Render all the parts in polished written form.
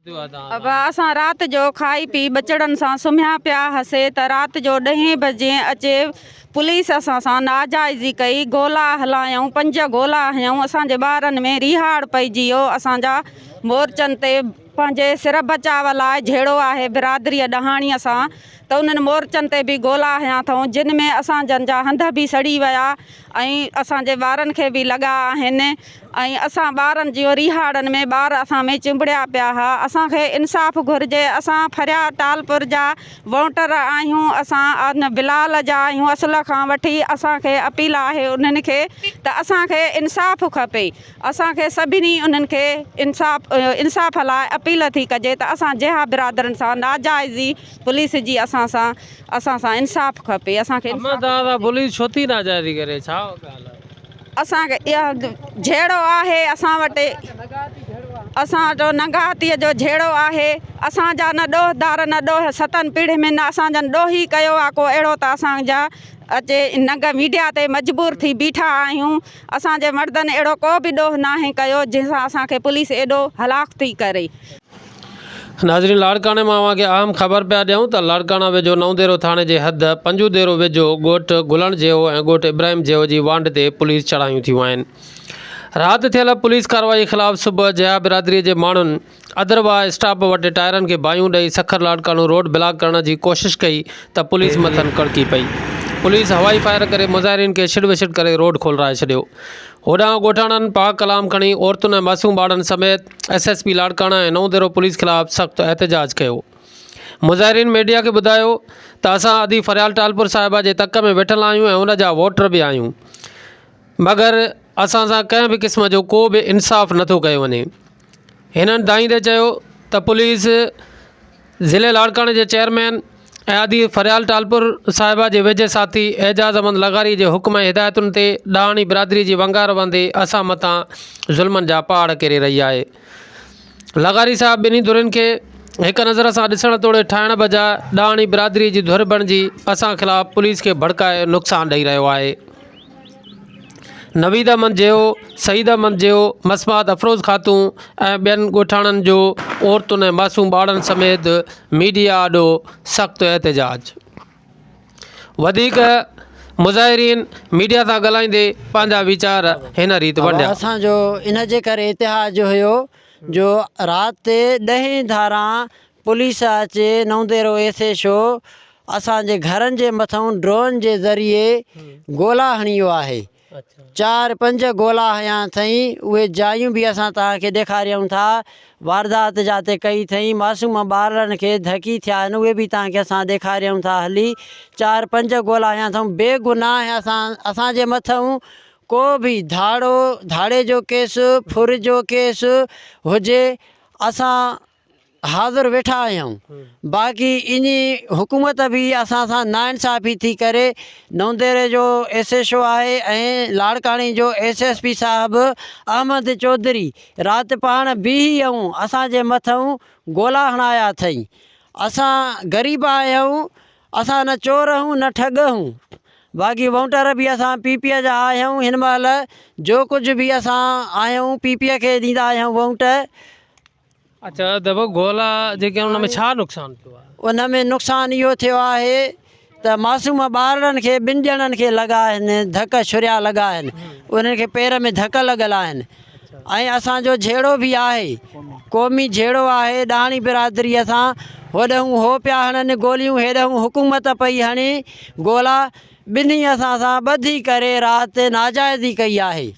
अब असां रात जो खाई पी बचड़न सां सुम्हिया पिया हसे त रात जो 10 बजे अचे पुलिस असां सां नाजाइज़ी कई। गोला हलायूं, 5 गोला हयूं। असांजे ॿारनि में रिहाड़ पइजी वियो। असांजा मोर्चनि ते पंहिंजे सिर बचाव लाइ झेड़ो आहे बिरादरीअ ॾहाणीअ सां, त उन्हनि मोर्चनि ते बि गोला हया अथऊं, जिन में असांजनि जा हंध बि सड़ी विया ऐं असांजे ॿारनि खे बि लॻा आहिनि। ऐं असां ॿारनि जी रिहाड़नि में ॿार असां में चिंबड़िया पिया हुआ। असांखे इंसाफ़ घुरिजे। असां फरियाद टालपुर जा वोटर आहियूं। असां बिलाल जा आहियूं। असुल खां वठी असांखे अपील आहे उन्हनि खे त असांखे इंसाफ़ खपे। असांखे सभिनी उन्हनि खे इंसाफ़ लाइ अपील थी कजे त असां जिहा बिरादरनि सां नाजाइज़ी पुलिस जी असां सां इंसाफ़ खपे। असांखे पुलिस छो थी नाजाइज़ी करे? छा असांखे इहा झेड़ो आहे असां वटि। असांजो नंगाहतीअ जो झेड़ो आहे। असांजा न ॾोहदार न ॾोह 7 पीढ़ी में न असांजनि ॾोही कयो आहे को अहिड़ो त असांजा अचे नंग मीडिया ते मजबूर थी बीठा आहियूं। असांजे मर्दनि अहिड़ो को बि ॾोह नाहे कयो जंहिंसां असांखे पुलिस एॾो हलाक थी करे। नाज़रीन, लाड़काने में अव्हांखे अहम ख़बर पिया ॾियूं त लाड़काना वेझो नवदेरो थाणे जे हद पंजूदेरो वेझो ॻोठ गुलण जेहो ऐं ॻोठ इब्राहिम जेहो जी वांड ते पुलिस चढ़ायूं थियूं आहिनि। राति थियल पुलिस कार्रवाई ख़िलाफ़ सुबुह जया बिरादरीअ जे माण्हुनि अदरवा स्टॉप वटि टायरनि खे बायूं ॾेई सखर लाड़कानो रोड ब्लॉक करण जी कोशिशि कई त पुलिस मथनि कड़की पई। पुलिस हवाई फायर करे मुज़ाहिरीन खे छिड़ विछिड़ करे रोड खोलाए छॾियो। होॾां ॻोठाणनि पाक कलाम खणी औरतुनि ऐं मासूम ॿारनि समेत SSP लाड़काना ऐं नवदेरो पुलिस ख़िलाफ़ सख़्तु एहतजाज कयो। मुज़ाहिरीन मीडिया खे ॿुधायो त असां अदी फरियाल टालपुर साहिबा जे तक में वेठल आहियूं ऐं उन जा वोटर बि आहियूं, मगर असां सां कंहिं बि क़िस्म जो को बि इंसाफ़ नथो कयो वञे। हिननि दाईंदे चयो त पुलिस ज़िले लाड़काने जे चेयरमैन ऐं अदी फरियाल टालपुर साहिबा जे वेझे साथी एजाज़ अहमद लगारी जे हुक्म ऐं हिदायतुनि ते ॾहाणी बिरादरी जी वंगार वंदे असां मथां ज़ुल्मनि जा पहाड़ किरे रही आहे। लगारी साहिब ॿिन्ही धुरियुनि खे हिक नज़र सां ॾिसण तोड़े ठाहिण बजाए ॾहाणी बिरादरी जी धुर बणिजी असां ख़िलाफ़ पुलिस खे भड़काए नुक़सानु ॾेई रहियो आहे। नवीद अहमद जेहो, सईद अहमद जेहो, मसमात अफरोज़ खातूं ऐं ॿियनि ॻोठाणनि जो औरतुनि ऐं मासूम ॿारनि समेत मीडिया ॾो सख़्तु एहतजाज। वधीक मुज़ाहिरीन मीडिया सां ॻाल्हाईंदे पंहिंजा वीचार हिन रीति वंडिया। असांजो इन जे करे इतिहाद हुयो जो राति 10 धारा पुलिस अचे नवदेरो SHO असांजे घरनि जे मथां ड्रोन जे ज़रिए गोला हणी वियो आहे। 4-5 गोला हया अथई। उहे जायूं बि असां तव्हांखे ॾेखारियूं था। वारदात जाते कई अथई। मासूम ॿारनि खे धकी थिया आहिनि, उहे बि तव्हांखे असां ॾेखारियूं था हली। 4-5 गोला हया अथऊं। बेगुनाह असांजे मथां को बि धाड़े जो केस, फुर जो केस हुजे असां हाज़िर वेठा आहियूं। बाक़ी इन हुकूमत बि असां सां नाइंसाफ़ी थी करे नवदेरे जो SHO आहे ऐं लाड़काणी जो SSP साहिबु अहमद चौधरी राति पाण बीही ऐं असांजे मथां गोला हणाया अथई। असां ग़रीब आहियूं, असां न चोर आहियूं न ठग आहियूं। बाक़ी वोटर बि असां PP जा आहियूं। हिन महिल जो कुझु बि असां आहियूं PP खे ॾींदा आहियूं वोट। अच्छा, दफ़ो गोला जेके उन में छा नुक़सानु थियो आहे? उन में नुक़सानु इहो थियो आहे त मासूम ॿारनि खे 2 ॼणनि खे लॻा आहिनि धक छुरिया लॻा आहिनि। उन्हनि खे पेर में धक लॻल आहिनि। ऐं असांजो झेड़ो बि आहे, क़ौमी झेड़ो आहे ॾहाणी बिरादरीअ सां। होॾूं हो पिया हणनि गोलियूं, हेॾूं हुकूमत पई हणे गोला। ॿिन्ही असां सां ॿधी करे राति नाजाइज़ी कई आहे।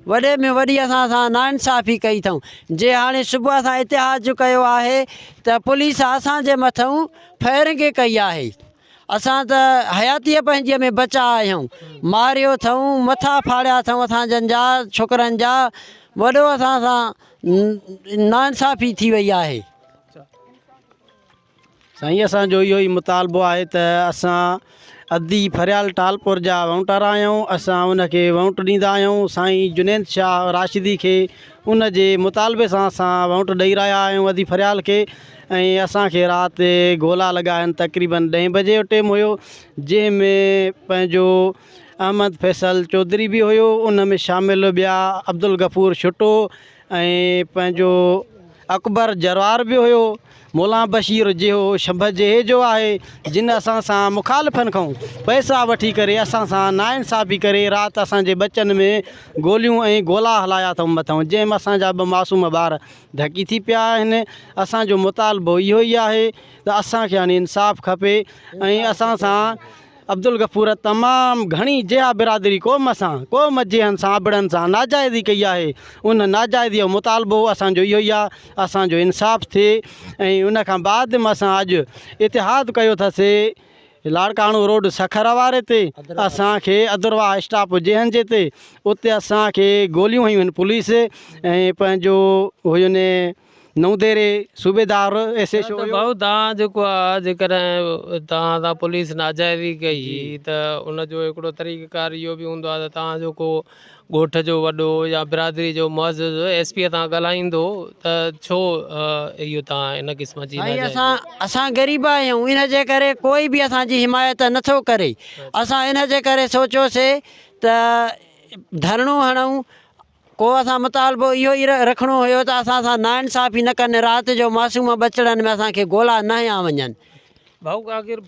वॾे में वॾी असां सां नाइंसाफ़ी कई अथऊं। जे हाणे सुबुह असां इतिहाद कयो आहे त पुलिस असांजे मथां फायरिंग कई आहे। असां त हयातीअ पंहिंजीअ में बचा आहियूं। मारियो अथऊं, मथा फाड़िया अथऊं असांजनि जा छोकिरनि जा। वॾो असां सां नाइंसाफ़ी थी वई आहे। साईं, असांजो इहो ई मुतालबो आहे त असां अदी फरियाल टालपुर जा वोटर आहियूं। असां उनखे वोट ॾींदा आहियूं साईं जुनैद शाह राशिदी खे। उन जे मुतालबे सां असां वोट ॾेई रहिया आहियूं अदी फरियाल खे। ऐं असांखे राति गोला लॻा आहिनि। तक़रीबन 10 बजे जो टाइम हुयो, जंहिंमें पंहिंजो अहमद फैसल चौधरी बि हुयो। उन में शामिलु ॿिया अब्दुल गफ़ूर छुटो ऐं पंहिंजो अकबर जरवार बि हुयो, मौलाना बशीर जो शंभ जे जो आहे जिन असां सां मुखालिफ़नि खां पैसा वठी करे असां सां नाइंसाफ़ी करे राति असांजे बचनि में गोलियूं ऐं गोला हलाया अथऊं मथां, जंहिंमें असांजा ॿ मासूम ॿार ढकी थी पिया आहिनि। असांजो मुतालबो इहो ई आहे त असांखे हाणे इंसाफ़ खपे ऐं असां सां अब्दुल गफ़ूर तमामु घणी जिहा बिरादरी क़ौम जिहनि सां आबड़नि सां नाजाइज़ी कई आहे। उन नाजाइज़ी जो मुतालबो असांजो इहो ई आहे, असांजो इंसाफ़ थिए। ऐं उन खां बाद में असां अॼु इतिहाद कयो अथसीं लाड़काणो रोड सखर वारे ते असांखे अदरवा स्टाफ जंहिं जे ते उते असांखे गोलियूं हयूं आहिनि पुलिस ऐं पंहिंजो हुन नवदेरे सूबेदार SHO भाऊ तव्हां जेको आहे जेकॾहिं तव्हां पुलिस नाजाइज़ी कई त उनजो हिकिड़ो तरीक़ेकार इहो बि हूंदो आहे त तव्हां जेको ॻोठ जो वॾो या बिरादरी जो मुअज़्ज़िज़ SP तां ॻाल्हाईंदो त छो इहो तव्हां इन क़िस्म जी भाई असां ग़रीब आहियूं, इन जे करे कोई बि असांजी हिमायत नथो करे। असां इन जे करे सोचियोसीं त धरणो हणूं, को असां मुतालबो इहो ई रखिणो हुयो त असां सां नाइंसाफ़ी न कनि, राति जो मासूम बचड़नि में असांखे गोला न हया वञनि। भाऊ आख़िर